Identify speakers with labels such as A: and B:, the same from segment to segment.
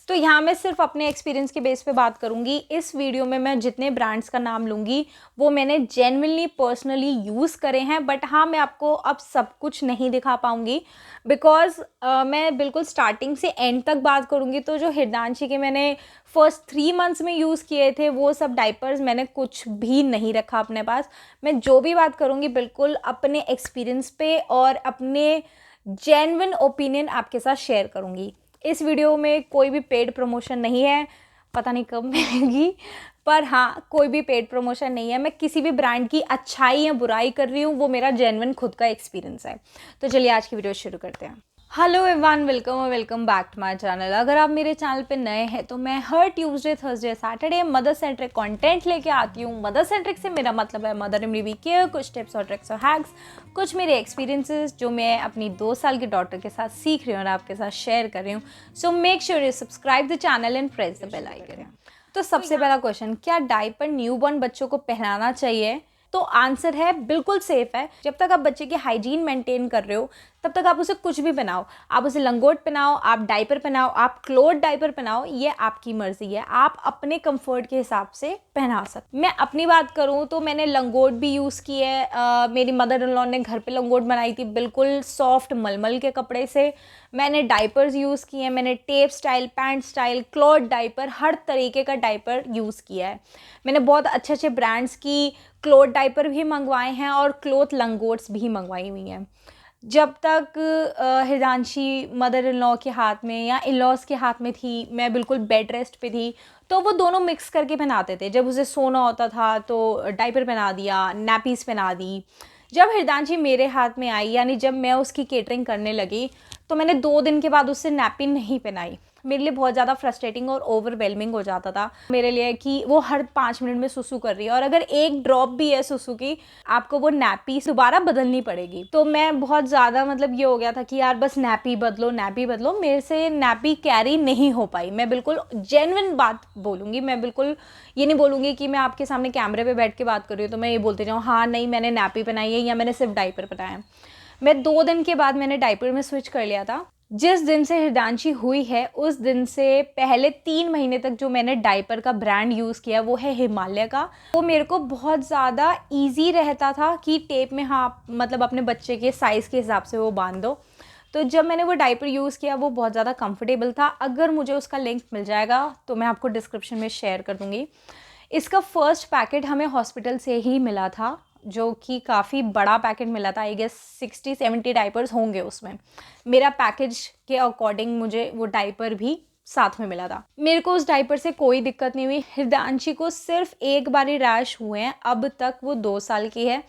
A: तो यहाँ मैं सिर्फ अपने एक्सपीरियंस के बेस पे बात करूँगी। इस वीडियो में मैं जितने ब्रांड्स का नाम लूँगी वो मैंने जेन्युइनली पर्सनली यूज़ करे हैं, बट हाँ मैं आपको अब सब कुछ नहीं दिखा पाऊँगी बिकॉज़ मैं बिल्कुल स्टार्टिंग से एंड तक बात करूँगी। तो जो हृदयांशी के मैंने फर्स्ट 3 मंथ्स में यूज़ किए थे वो सब डायपर्स मैंने कुछ भी नहीं रखा अपने पास। मैं जो भी बात करूँगी बिल्कुल अपने एक्सपीरियंस पे और अपने जेन्युइन ओपिनियन आपके साथ शेयर करूँगी। इस वीडियो में कोई भी पेड प्रमोशन नहीं है, पता नहीं कब मिलेगी, पर हाँ कोई भी पेड प्रमोशन नहीं है। मैं किसी भी ब्रांड की अच्छाई या बुराई कर रही हूँ, वो मेरा जेन्युइन खुद का एक्सपीरियंस है। तो चलिए आज की वीडियो शुरू करते हैं। Hello everyone, welcome back to my channel. अगर आप मेरे चैनल पे नए हैं तो मैं हर Tuesday, Thursday, Saturday mother centric content लेके आती हूँ। मदर सेंट्रिक से मेरा मतलब है मदर इन बेबी केयर, कुछ टिप्स और ट्रिक्स और हैक्स, कुछ मेरे एक्सपीरियंसेस जो मैं अपनी 2 साल की डॉटर के साथ सीख रही हूँ और आपके साथ शेयर कर रही हूँ। So make sure you subscribe the channel and press the bell icon. तो सबसे पहला क्वेश्चन, क्या डायपर न्यूबॉर्न बच्चों को पहनाना चाहिए? तो आंसर है बिल्कुल सेफ है। जब तक आप बच्चे की हाइजीन मेंटेन कर रहे हो तब तक आप उसे कुछ भी पहनाओ, आप उसे लंगोट पहनाओ, आप डायपर पहनाओ, आप क्लोथ डायपर पहनाओ, ये आपकी मर्जी है। आप अपने कंफर्ट के हिसाब से पहना सकते। मैं अपनी बात करूँ तो मैंने लंगोट भी यूज़ की है। मेरी मदर इन लॉ ने घर पे लंगोट बनाई थी बिल्कुल सॉफ्ट मलमल के कपड़े से। मैंने डायपर्स यूज़ किए हैं, मैंने tape style, pant style, cloth diaper, हर तरीके का डायपर यूज़ किया है। मैंने बहुत अच्छे अच्छे ब्रांड्स की क्लोथ डायपर भी मंगवाए हैं और क्लोथ लंगोट्स भी मंगवाई हुई हैं। जब तक हृदयांशी मदर इन लॉ के हाथ में या इन लॉज़ के हाथ में थी, मैं बिल्कुल बेड रेस्ट पे थी, तो वो दोनों मिक्स करके पहनाते थे। जब उसे सोना होता था तो डायपर पहना दिया, नैपीज़ पहना दी। जब हृदयांशी मेरे हाथ में आई, यानी जब मैं उसकी केटरिंग करने लगी, तो मैंने 2 दिन के बाद उससे नैपी नहीं पहनाई। मेरे लिए बहुत ज़्यादा फ्रस्ट्रेटिंग और ओवरवेलमिंग हो जाता था मेरे लिए कि वो हर 5 मिनट में सुसु कर रही है और अगर एक ड्रॉप भी है सुसु की, आपको वो नैपी दोबारा बदलनी पड़ेगी। तो मैं बहुत ज़्यादा ये हो गया था कि यार बस नैपी बदलो। मेरे से नैपी कैरी नहीं हो पाई। मैं बिल्कुल जेन्युइन बात बोलूँगी, मैं बिल्कुल ये नहीं बोलूँगी कि मैं आपके सामने कैमरे पर बैठ के बात कर रही हूँ तो मैं ये बोलते जाऊँ हाँ नहीं मैंने नैपी पहनाई है या मैंने सिर्फ डायपर पहनाया है। मैं 2 दिन के बाद मैंने डायपर में स्विच कर लिया था। जिस दिन से हृदयांशी हुई है उस दिन से पहले 3 महीने तक जो मैंने डायपर का ब्रांड यूज़ किया वो है हिमालय का। वो मेरे को बहुत ज़्यादा ईजी रहता था कि टेप में हाँ अपने बच्चे के साइज़ के हिसाब से वो बांध दो। तो जब मैंने वो डायपर यूज़ किया वो बहुत ज़्यादा कंफर्टेबल था। अगर मुझे उसका लिंक मिल जाएगा तो मैं आपको डिस्क्रिप्शन में शेयर कर दूँगी। इसका फर्स्ट पैकेट हमें हॉस्पिटल से ही मिला था, जो कि काफ़ी बड़ा पैकेट मिला था। आई गेस 60-70 डायपर्स होंगे उसमें। मेरा पैकेज के अकॉर्डिंग मुझे वो डायपर भी साथ में मिला था। मेरे को उस डायपर से कोई दिक्कत नहीं हुई। हृदयांशी को सिर्फ एक बार ही रैश हुए हैं, अब तक वो 2 साल की है।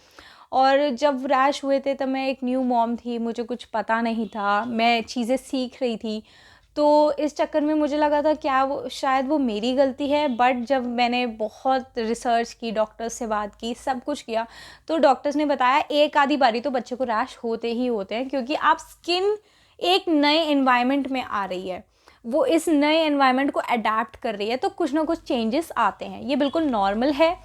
A: और जब रैश हुए थे तब मैं एक न्यू मॉम थी, मुझे कुछ पता नहीं था, मैं चीज़ें सीख रही थी। तो इस चक्कर में मुझे लगा था क्या वो शायद वो मेरी गलती है, बट जब मैंने बहुत रिसर्च की, डॉक्टर्स से बात की, सब कुछ किया, तो डॉक्टर्स ने बताया एक आधी बारी तो बच्चे को रैश होते ही होते हैं क्योंकि आप स्किन एक नए एनवायरनमेंट में आ रही है, वो इस नए एनवायरनमेंट को अडेप्ट कर रही है, तो कुछ ना कुछ चेंजेस आते हैं। ये बिल्कुल नॉर्मल है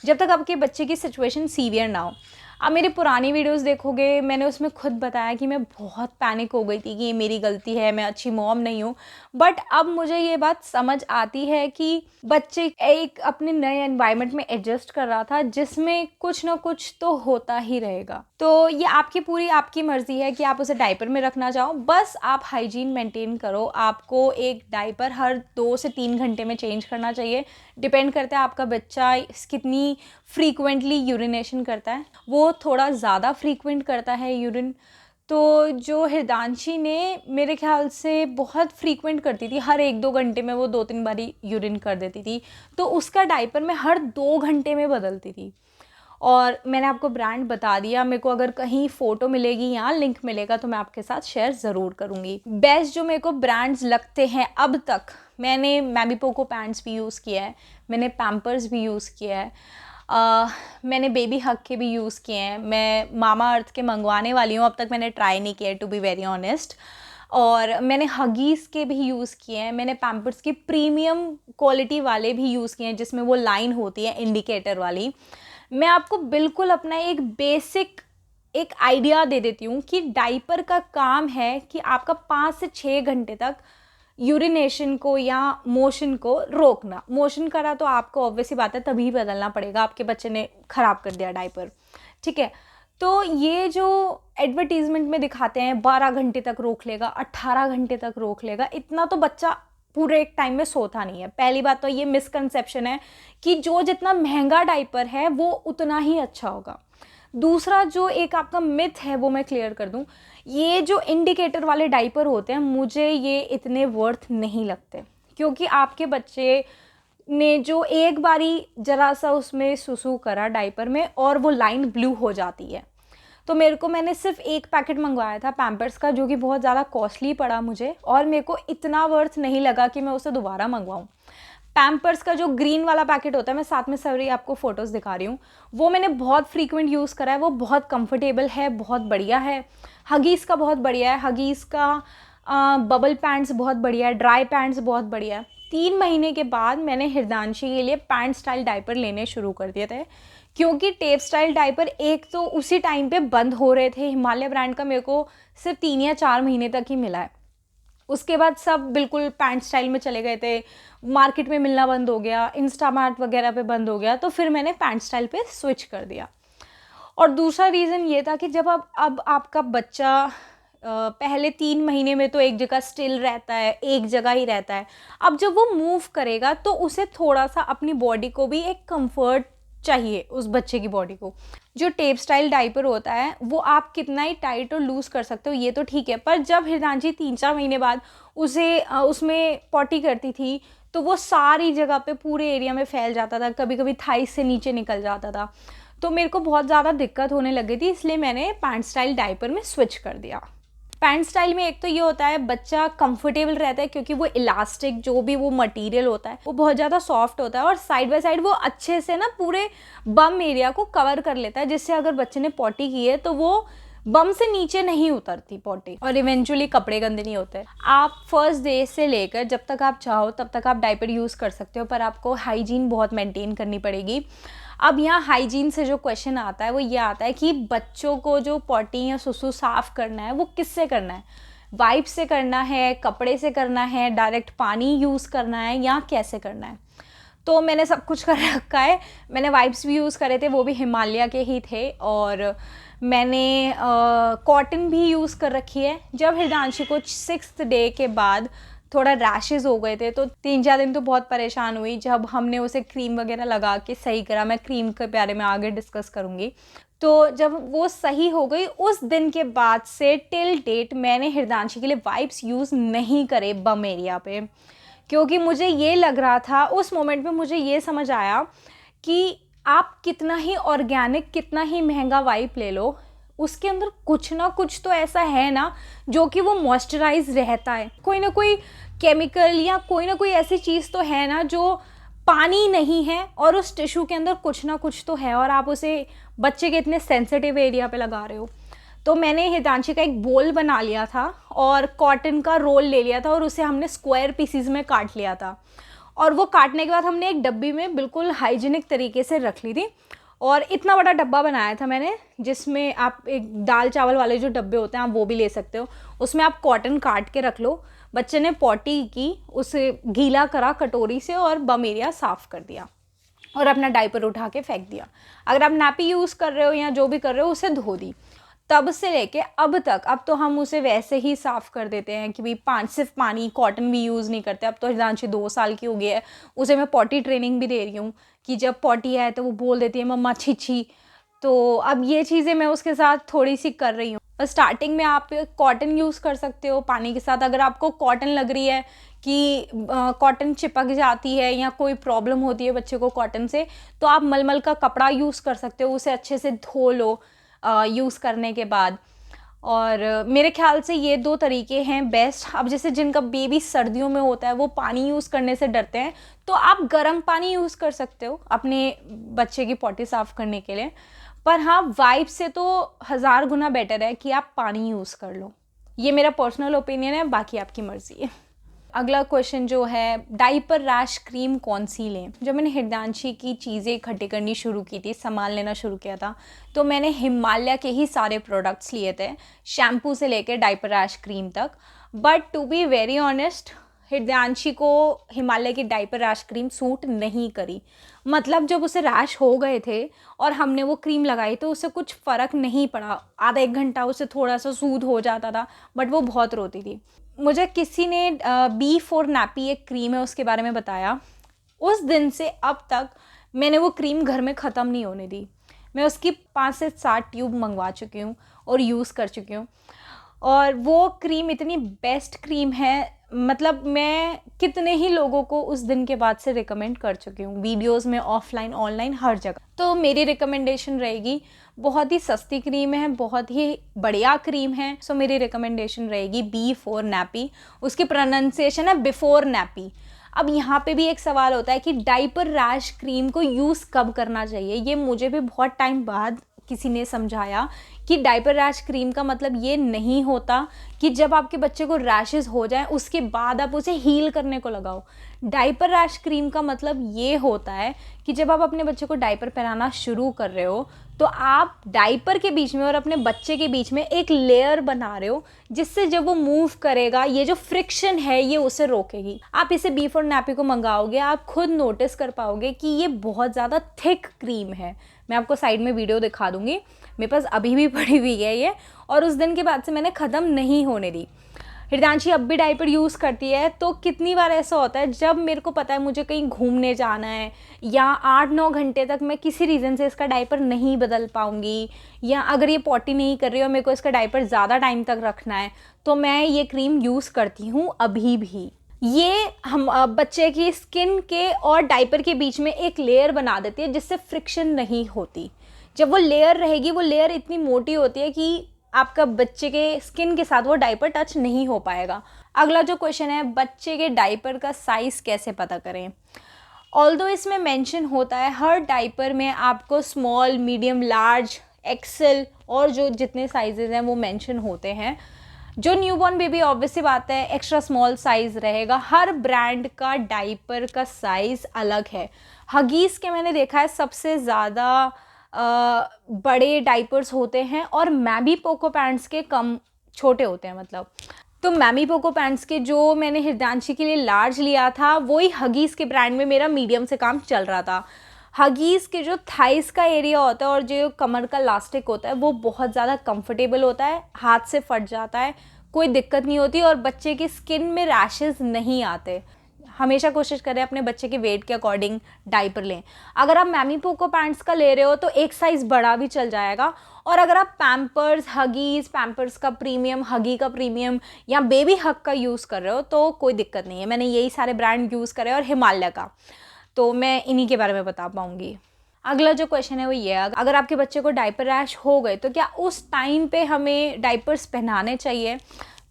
A: जब तक आपके बच्चे की सिचुएशन सीवियर ना हो। आप मेरी पुरानी वीडियोस देखोगे, मैंने उसमें खुद बताया कि मैं बहुत पैनिक हो गई थी कि ये मेरी गलती है, मैं अच्छी मॉम नहीं हूँ। बट अब मुझे ये बात समझ आती है कि बच्चे एक अपने नए एनवायरनमेंट में एडजस्ट कर रहा था जिसमें कुछ ना कुछ तो होता ही रहेगा। तो ये आपकी मर्ज़ी है कि आप उसे डायपर में रखना चाहो, बस आप हाइजीन मेंटेन करो। आपको एक डायपर हर 2 से 3 घंटे में चेंज करना चाहिए। डिपेंड करता है आपका बच्चा कितनी फ्रीक्वेंटली यूरिनेशन करता है। वो थोड़ा ज़्यादा फ्रीक्वेंट करता है यूरिन, तो जो हृदयांशी ने मेरे ख्याल से बहुत फ्रीक्वेंट करती थी, हर 1-2 घंटे में वो 2-3 बारी यूरिन कर देती थी, तो उसका डायपर मैं हर 2 घंटे में बदलती थी। और मैंने आपको ब्रांड बता दिया, मेरे को अगर कहीं फ़ोटो मिलेगी या लिंक मिलेगा तो मैं आपके साथ शेयर ज़रूर करूँगी। बेस्ट जो मेरे को ब्रांड्स लगते हैं अब तक, मैंने मैबीपो पैंट्स भी यूज़ किया है, मैंने पैम्पर्स भी यूज़ किया है, मैंने बेबी हग के भी यूज़ किए हैं, मैं मामा अर्थ के मंगवाने वाली हूँ, अब तक मैंने ट्राई नहीं किया टू बी वेरी ऑनेस्ट। और मैंने हगीज़ के भी यूज़ किए हैं, मैंने पैम्पर्स की प्रीमियम क्वालिटी वाले भी यूज़ किए हैं जिसमें वो लाइन होती है इंडिकेटर वाली। मैं आपको बिल्कुल अपना एक बेसिक एक आइडिया दे देती हूँ कि डायपर का काम है कि आपका 5 से 6 घंटे तक यूरिनेशन को या मोशन को रोकना। मोशन करा तो आपको ऑब्वियसली बात है तभी बदलना पड़ेगा, आपके बच्चे ने ख़राब कर दिया डायपर, ठीक है। तो ये जो एडवर्टीज़मेंट में दिखाते हैं 12 घंटे तक रोक लेगा, 18 घंटे तक रोक लेगा, इतना तो बच्चा पूरे एक टाइम में सोता नहीं है। पहली बात तो ये मिसकंसेप्शन है कि जो जितना महंगा डायपर है वो उतना ही अच्छा होगा। दूसरा जो एक आपका मिथ है वो मैं क्लियर कर दूं, ये जो इंडिकेटर वाले डायपर होते हैं मुझे ये इतने वर्थ नहीं लगते, क्योंकि आपके बच्चे ने जो एक बारी ज़रा सा उसमें सुसु करा डायपर में और वो लाइन ब्लू हो जाती है। तो मैंने सिर्फ एक पैकेट मंगवाया था पैम्पर्स का, जो कि बहुत ज़्यादा कॉस्टली पड़ा मुझे और मेरे को इतना वर्थ नहीं लगा कि मैं उसे दोबारा मंगवाऊँ। पैम्पर्स का जो ग्रीन वाला पैकेट होता है, मैं साथ में सॉरी आपको फ़ोटोज़ दिखा रही हूँ, वो मैंने बहुत फ्रीक्वेंट यूज़ करा है, वो बहुत कंफर्टेबल है, बहुत बढ़िया है। हगीज़ का बहुत बढ़िया है, हगीज़ का बबल पैंट्स बहुत बढ़िया है, ड्राई पैंट्स बहुत बढ़िया है। 3 महीने के बाद मैंने हृदांशी के लिए पैंट स्टाइल डायपर लेने शुरू कर दिए थे, क्योंकि टेप स्टाइल डायपर एक तो उसी टाइम पे बंद हो रहे थे। हिमालय ब्रांड का मेरे को सिर्फ 3 या 4 महीने तक ही मिला है, उसके बाद सब बिल्कुल पैंट स्टाइल में चले गए थे, मार्केट में मिलना बंद हो गया, इंस्टामार्ट वगैरह पे बंद हो गया, तो फिर मैंने पैंट स्टाइल पे स्विच कर दिया। और दूसरा रीज़न ये था कि जब अब आपका बच्चा पहले 3 महीने में तो एक जगह स्टिल रहता है, एक जगह ही रहता है, अब जब वो मूव करेगा तो उसे थोड़ा सा अपनी बॉडी को भी एक कंफर्ट चाहिए, उस बच्चे की बॉडी को। जो टेप स्टाइल डायपर होता है वो आप कितना ही टाइट और लूज़ कर सकते हो, ये तो ठीक है, पर जब हृदांशी 3-4 महीने बाद उसे उसमें पॉटी करती थी तो वो सारी जगह पे पूरे एरिया में फैल जाता था, कभी कभी थाई से नीचे निकल जाता था, तो मेरे को बहुत ज़्यादा दिक्कत होने लगी थी, इसलिए मैंने पैंट स्टाइल डायपर में स्विच कर दिया। पैंट स्टाइल में एक तो ये होता है बच्चा कंफर्टेबल रहता है, क्योंकि वो इलास्टिक जो भी वो मटेरियल होता है वो बहुत ज़्यादा सॉफ्ट होता है और साइड बाय साइड वो अच्छे से ना पूरे बम एरिया को कवर कर लेता है, जिससे अगर बच्चे ने पॉटी की है तो वो बम से नीचे नहीं उतरती पॉटी और इवेंचुअली कपड़े गंदे नहीं होते। आप फर्स्ट डे से लेकर जब तक आप चाहो तब तक आप डायपर यूज़ कर सकते हो, पर आपको हाइजीन बहुत मेंटेन करनी पड़ेगी। अब यहाँ हाइजीन से जो क्वेश्चन आता है वो ये आता है कि बच्चों को जो पॉटी या सुसु साफ़ करना है वो किससे करना है, वाइप से करना है, कपड़े से करना है, डायरेक्ट पानी यूज़ करना है या कैसे करना है। तो मैंने सब कुछ कर रखा है, मैंने वाइप्स भी यूज़ करे थे, वो भी हिमालय के ही थे, और मैंने कॉटन भी यूज़ कर रखी है। जब हृदांशी को 6th डे के बाद थोड़ा रैशेज़ हो गए थे तो 3-4 दिन तो बहुत परेशान हुई, जब हमने उसे क्रीम वगैरह लगा के सही करा। मैं क्रीम के बारे में आगे डिस्कस करूँगी। तो जब वो सही हो गई उस दिन के बाद से टिल डेट मैंने हृदांशी के लिए वाइप्स यूज़ नहीं करे बम एरिया पे, क्योंकि मुझे ये लग रहा था उस मोमेंट में, मुझे ये समझ आया कि आप कितना ही ऑर्गेनिक कितना ही महंगा वाइप ले लो, उसके अंदर कुछ ना कुछ तो ऐसा है ना जो कि वो मॉइस्चराइज रहता है, कोई ना कोई केमिकल या कोई ना कोई ऐसी चीज़ तो है ना जो पानी नहीं है और उस टिश्यू के अंदर कुछ ना कुछ तो है, और आप उसे बच्चे के इतने सेंसिटिव एरिया पे लगा रहे हो। तो मैंने हितांशी का एक बोल बना लिया था और कॉटन का रोल ले लिया था और उसे हमने स्क्वायर पीसीज में काट लिया था, और वो काटने के बाद हमने एक डब्बी में बिल्कुल हाइजीनिक तरीके से रख ली थी। और इतना बड़ा डब्बा बनाया था मैंने, जिसमें आप एक दाल चावल वाले जो डब्बे होते हैं आप वो भी ले सकते हो, उसमें आप कॉटन काट के रख लो। बच्चे ने पॉटी की, उसे गीला करा कटोरी से और बम एरिया साफ़ कर दिया और अपना डायपर उठा के फेंक दिया। अगर आप नैपी यूज़ कर रहे हो या जो भी कर रहे हो उसे धो दी। तब से लेके अब तक, अब तो हम उसे वैसे ही साफ़ कर देते हैं कि भाई सिर्फ पानी, कॉटन भी यूज़ नहीं करते। अब तो हिदांशी 2 साल की हो गई है, उसे मैं पॉटी ट्रेनिंग भी दे रही हूँ कि जब पॉटी आए तो वो बोल देती है मम्मा छी। तो अब ये चीज़ें मैं उसके साथ थोड़ी सी कर रही हूँ। और स्टार्टिंग में आप कॉटन यूज़ कर सकते हो पानी के साथ। अगर आपको कॉटन लग रही है कि कॉटन चिपक जाती है या कोई प्रॉब्लम होती है बच्चे को कॉटन से, तो आप मलमल का कपड़ा यूज़ कर सकते हो, उसे अच्छे से धो लो यूज़ करने के बाद। और मेरे ख्याल से ये 2 तरीके हैं बेस्ट। अब जैसे जिनका बेबी सर्दियों में होता है वो पानी यूज़ करने से डरते हैं, तो आप गर्म पानी यूज़ कर सकते हो अपने बच्चे की पॉटी साफ़ करने के लिए। पर हाँ, वाइप से तो 1000 गुना बेटर है कि आप पानी यूज़ कर लो। ये मेरा पर्सनल ओपिनियन है, बाकी आपकी मर्ज़ी है। अगला क्वेश्चन जो है, डाइपर रैश क्रीम कौन सी लें। जब मैंने हृदांशी की चीज़ें इकट्ठी करनी शुरू की थी, सामान लेना शुरू किया था, तो मैंने हिमालय के ही सारे प्रोडक्ट्स लिए थे, शैम्पू से लेकर डाइपर रैश क्रीम तक। But to be very honest, Hridyanshi को हिमालय की डायपर रैश क्रीम सूट नहीं करी। मतलब जब उसे रैश हो गए थे और हमने वो क्रीम लगाई तो उसे कुछ फ़र्क नहीं पड़ा। आधा 1 घंटा उसे थोड़ा सा सूद हो जाता था, बट वो बहुत रोती थी। मुझे किसी ने B4 नैपी एक क्रीम है उसके बारे में बताया। उस दिन से अब तक मैंने वो क्रीम घर में ख़त्म नहीं होने दी। मैं उसकी 5 से 7 ट्यूब मंगवा चुकी हूँ और यूज़ कर चुकी हूँ, और वो क्रीम इतनी बेस्ट क्रीम है। मतलब मैं कितने ही लोगों को उस दिन के बाद से रिकमेंड कर चुकी हूँ, वीडियोस में, ऑफलाइन ऑनलाइन हर जगह। तो मेरी रिकमेंडेशन रहेगी, बहुत ही सस्ती क्रीम है, बहुत ही बढ़िया क्रीम है। सो मेरी रिकमेंडेशन रहेगी B4 नैपी। उसकी प्रोनाउंसिएशन है बिफोर नैपी। अब यहाँ पे भी एक सवाल होता है कि डाइपर रैश क्रीम को यूज़ कब करना चाहिए। ये मुझे भी बहुत टाइम बाद किसी ने समझाया कि डायपर रैश क्रीम का मतलब ये नहीं होता कि जब आपके बच्चे को रैशेस हो जाएं उसके बाद आप उसे हील करने को लगाओ। डायपर रैश क्रीम का मतलब ये होता है कि जब आप अपने बच्चे को डायपर पहनाना शुरू कर रहे हो तो आप डायपर के बीच में और अपने बच्चे के बीच में एक लेयर बना रहे हो, जिससे जब वो मूव करेगा ये जो फ्रिक्शन है ये उसे रोकेगी। आप इसे B4 नैपी को मंगाओगे, आप खुद नोटिस कर पाओगे कि ये बहुत ज़्यादा थिक क्रीम है। मैं आपको साइड में वीडियो दिखा दूंगी, मेरे पास अभी भी पड़ी हुई है ये, और उस दिन के बाद से मैंने ख़त्म नहीं होने दी। हृदयांशी अब भी डायपर यूज़ करती है। तो कितनी बार ऐसा होता है जब मेरे को पता है मुझे कहीं घूमने जाना है या 8-9 घंटे तक मैं किसी रीज़न से इसका डायपर नहीं बदल पाऊँगी, या अगर ये पॉटी नहीं कर रही और मेरे को इसका डायपर ज़्यादा टाइम तक रखना है, तो मैं ये क्रीम यूज़ करती हूँ अभी भी। ये हम बच्चे की स्किन के और डायपर के बीच में एक लेयर बना देती है जिससे फ्रिक्शन नहीं होती। जब वो लेयर रहेगी, वो लेयर इतनी मोटी होती है कि आपका बच्चे के स्किन के साथ वो डायपर टच नहीं हो पाएगा। अगला जो क्वेश्चन है, बच्चे के डायपर का साइज़ कैसे पता करें। ऑल्दो इसमें मेंशन होता है हर डायपर में आपको स्मॉल, मीडियम, लार्ज, एक्सेल और जो जितने साइजेस हैं वो मेंशन होते हैं। जो न्यूबॉर्न बेबी ऑब्वियसली बात है एक्स्ट्रा स्मॉल साइज़ रहेगा। हर ब्रांड का डायपर का साइज़ अलग है। हगीज़ के मैंने देखा है सबसे ज़्यादा बड़े डाइपर्स होते हैं और मैमी पोको पैंट्स के कम छोटे होते हैं। मतलब तो मैमी पोको पैंट्स के जो मैंने हृदयांशी के लिए लार्ज लिया था वही हगीज़ के ब्रांड में मेरा मीडियम से काम चल रहा था। हगीज़ के जो थाइस का एरिया होता है और जो कमर का लास्टिक होता है वो बहुत ज़्यादा कंफर्टेबल होता है, हाथ से फट जाता है, कोई दिक्कत नहीं होती और बच्चे की स्किन में रैशेस नहीं आते। हमेशा कोशिश करें अपने बच्चे के वेट के अकॉर्डिंग डायपर लें। अगर आप मैमी पोको पैंट्स का ले रहे हो तो एक साइज़ बड़ा भी चल जाएगा, और अगर आप पैम्पर्स, हगीज़, पैम्पर्स का प्रीमियम, हगी का प्रीमियम या बेबी हग का यूज़ कर रहे हो तो कोई दिक्कत नहीं है। मैंने यही सारे ब्रांड यूज़ करे और हिमालय का, तो मैं इन्हीं के बारे में बता पाऊँगी। अगला जो क्वेश्चन है वो ये है, अगर आपके बच्चे को डायपर रैश हो गए तो क्या उस टाइम पे हमें डायपर्स पहनाने चाहिए।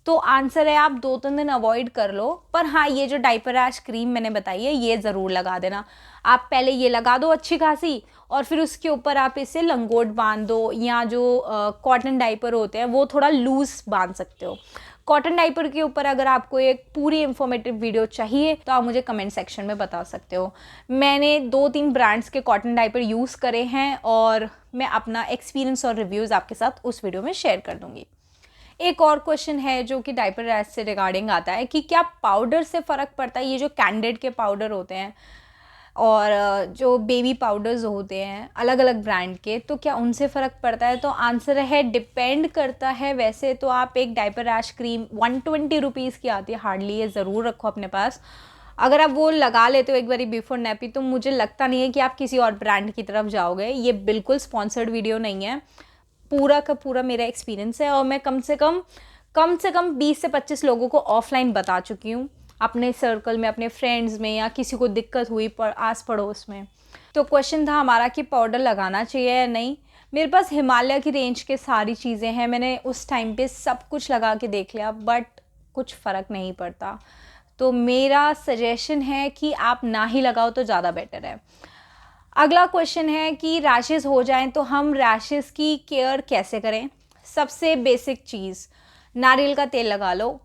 A: तो आंसर है आप 2-3 दिन अवॉइड कर लो, पर हाँ ये जो डायपर रैश क्रीम मैंने बताई है ये ज़रूर लगा देना। आप पहले ये लगा दो अच्छी खासी, और फिर उसके ऊपर आप इसे लंगोट बांध दो, या जो कॉटन डायपर होते हैं वो थोड़ा लूज़ बांध सकते हो। कॉटन डायपर के ऊपर अगर आपको एक पूरी इंफॉर्मेटिव वीडियो चाहिए तो आप मुझे कमेंट सेक्शन में बता सकते हो। मैंने 2-3 ब्रांड्स के कॉटन डायपर यूज़ करे हैं और मैं अपना एक्सपीरियंस और रिव्यूज़ आपके साथ उस वीडियो में शेयर कर दूँगी। एक और क्वेश्चन है जो कि डायपर रैश से रिगार्डिंग आता है कि क्या पाउडर से फ़र्क पड़ता है। ये जो कैंडिड के पाउडर होते हैं और जो बेबी पाउडर्स होते हैं अलग अलग ब्रांड के, तो क्या उनसे फ़र्क पड़ता है। तो आंसर है डिपेंड करता है। वैसे तो आप एक डायपर रैश क्रीम 120 रुपीज़ की आती है हार्डली, ये ज़रूर रखो अपने पास। अगर आप वो लगा लेते हो एक बारी बिफोर नैपी तो मुझे लगता नहीं है कि आप किसी और ब्रांड की तरफ जाओगे। ये बिल्कुल स्पॉन्सर्ड वीडियो नहीं है, पूरा का पूरा मेरा एक्सपीरियंस है और मैं कम से कम 20 से 25 लोगों को ऑफलाइन बता चुकी हूँ अपने सर्कल में, अपने फ्रेंड्स में, या किसी को दिक्कत हुई आस पड़ोस में। तो क्वेश्चन था हमारा कि पाउडर लगाना चाहिए या नहीं। मेरे पास हिमालय की रेंज के सारी चीज़ें हैं, मैंने उस टाइम पे सब कुछ लगा के देख लिया बट कुछ फ़र्क नहीं पड़ता। तो मेरा सजेशन है कि आप ना ही लगाओ तो ज़्यादा बेटर है। अगला क्वेश्चन है कि रैशेज़ हो जाएं तो हम रैशेज़ की केयर कैसे करें। सबसे बेसिक चीज़, नारियल का तेल लगा लो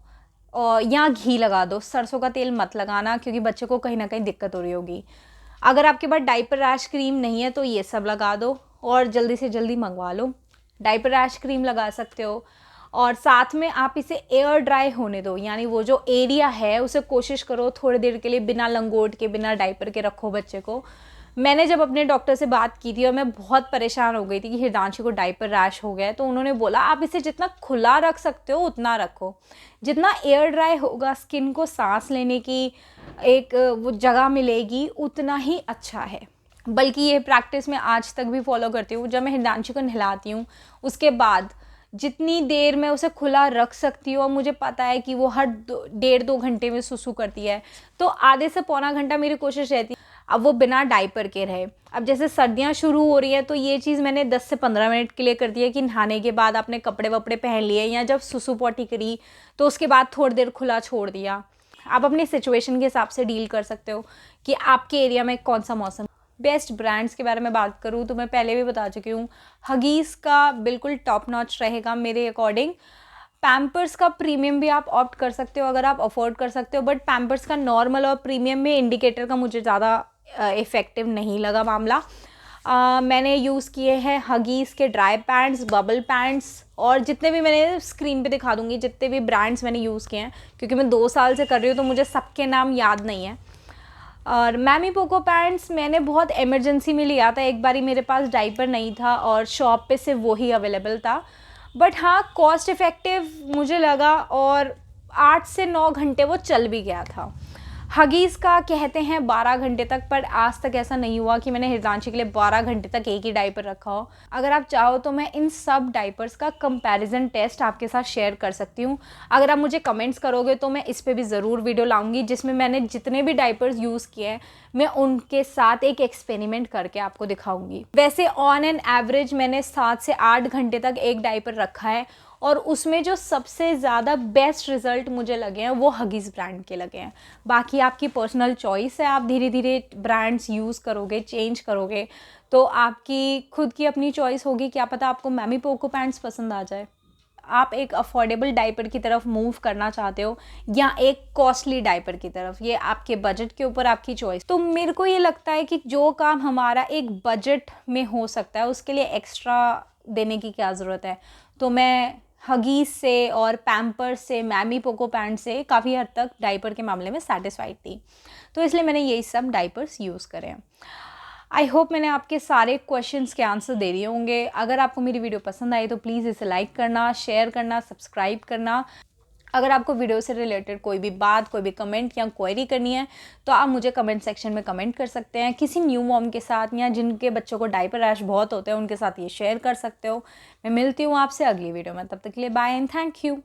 A: और या घी लगा दो। सरसों का तेल मत लगाना क्योंकि बच्चे को कहीं ना कहीं दिक्कत हो रही होगी। अगर आपके पास डायपर रैश क्रीम नहीं है तो ये सब लगा दो और जल्दी से जल्दी मंगवा लो। डायपर रैश क्रीम लगा सकते हो। और साथ में आप इसे एयर ड्राई होने दो, यानी वो जो एरिया है उसे कोशिश करो थोड़ी देर के लिए बिना लंगोट के, बिना डायपर के रखो बच्चे को। मैंने जब अपने डॉक्टर से बात की थी और मैं बहुत परेशान हो गई थी कि हिरदांशी को डायपर रैश हो गया है, तो उन्होंने बोला आप इसे जितना खुला रख सकते हो उतना रखो, जितना एयर ड्राई होगा स्किन को सांस लेने की एक वो जगह मिलेगी उतना ही अच्छा है। बल्कि ये प्रैक्टिस मैं आज तक भी फॉलो करती हूँ। जब मैं हिरदांशी को नहलाती हूँ उसके बाद जितनी देर मैं उसे खुला रख सकती हूँ, और मुझे पता है कि वो हर 1.5-2 घंटे में सुसु करती है, तो आधे से पौना घंटा मेरी कोशिश रहती है अब वो बिना डायपर के रहे। अब जैसे सर्दियाँ शुरू हो रही हैं तो ये चीज़ मैंने 10 से 15 मिनट के लिए कर दी है कि नहाने के बाद आपने कपड़े वपड़े पहन लिए, या जब सुसु पॉटी करी तो उसके बाद थोड़ी देर खुला छोड़ दिया। आप अपनी सिचुएशन के हिसाब से डील कर सकते हो कि आपके एरिया में कौन सा मौसम। बेस्ट ब्रांड्स के बारे में बात करूँ तो मैं पहले भी बता चुकी हूँ, हगीज़ का बिल्कुल टॉप नॉच रहेगा मेरे अकॉर्डिंग। पैम्पर्स का प्रीमियम भी आप ऑप्ट कर सकते हो अगर आप अफोर्ड कर सकते हो, बट पैम्पर्स का नॉर्मल और प्रीमियम में इंडिकेटर का मुझे ज़्यादा इफ़ेक्टिव नहीं लगा मामला। मैंने यूज़ किए हैं हगीज़ के ड्राई पैंट्स, बबल पैंट्स, और जितने भी मैंने स्क्रीन पे दिखा दूँगी जितने भी ब्रांड्स मैंने यूज़ किए हैं, क्योंकि मैं 2 साल से कर रही हूँ तो मुझे सबके नाम याद नहीं है। और मैमी पोको पैंट्स मैंने बहुत इमरजेंसी में लिया था, एक बारी मेरे पास डाइपर नहीं था और शॉप पे सिर्फ वही अवेलेबल था, बट हाँ कॉस्ट इफ़ेक्टिव मुझे लगा और 8 से 9 घंटे वो चल भी गया था। हगीज़ का कहते हैं 12 घंटे तक, पर आज तक ऐसा नहीं हुआ कि मैंने हिरदांशी के लिए 12 घंटे तक एक ही डायपर रखा हो। अगर आप चाहो तो मैं इन सब डायपर्स का कंपैरिजन टेस्ट आपके साथ शेयर कर सकती हूँ। अगर आप मुझे कमेंट्स करोगे तो मैं इस पे भी ज़रूर वीडियो लाऊंगी जिसमें मैंने जितने भी डायपर्स यूज़ किए हैं मैं उनके साथ एक एक्सपेरिमेंट करके आपको दिखाऊंगी। वैसे ऑन एन एवरेज मैंने 7 से 8 घंटे तक एक डायपर रखा है, और उसमें जो सबसे ज़्यादा बेस्ट रिज़ल्ट मुझे लगे हैं वो हगीज़ ब्रांड के लगे हैं। बाकी आपकी पर्सनल चॉइस है, आप धीरे धीरे ब्रांड्स यूज़ करोगे, चेंज करोगे, तो आपकी खुद की अपनी चॉइस होगी। क्या पता आपको मैमी पोको पैंट्स पसंद आ जाए, आप एक अफोर्डेबल डायपर की तरफ मूव करना चाहते हो या एक कॉस्टली डायपर की तरफ, ये आपके बजट के ऊपर आपकी चॉइस। तो मेरे को ये लगता है कि जो काम हमारा एक बजट में हो सकता है उसके लिए एक्स्ट्रा देने की क्या ज़रूरत है। तो मैं हगीज़ से और पैम्पर्स से, मैमी पोको पैंट से काफ़ी हद तक डायपर के मामले में सैटिस्फाइड थी, तो इसलिए मैंने यही सब डायपर्स यूज़ करे हैं। आई होप मैंने आपके सारे क्वेश्चंस के आंसर दे दिए होंगे। अगर आपको मेरी वीडियो पसंद आई तो प्लीज़ इसे लाइक करना, शेयर करना, सब्सक्राइब करना। अगर आपको वीडियो से रिलेटेड कोई भी बात, कोई भी कमेंट या क्वेरी करनी है तो आप मुझे कमेंट सेक्शन में कमेंट कर सकते हैं। किसी न्यू मॉम के साथ या जिनके बच्चों को डायपर रैश बहुत होते हैं उनके साथ ये शेयर कर सकते हो। मैं मिलती हूँ आपसे अगली वीडियो में, तब तक के लिए बाय एंड थैंक यू।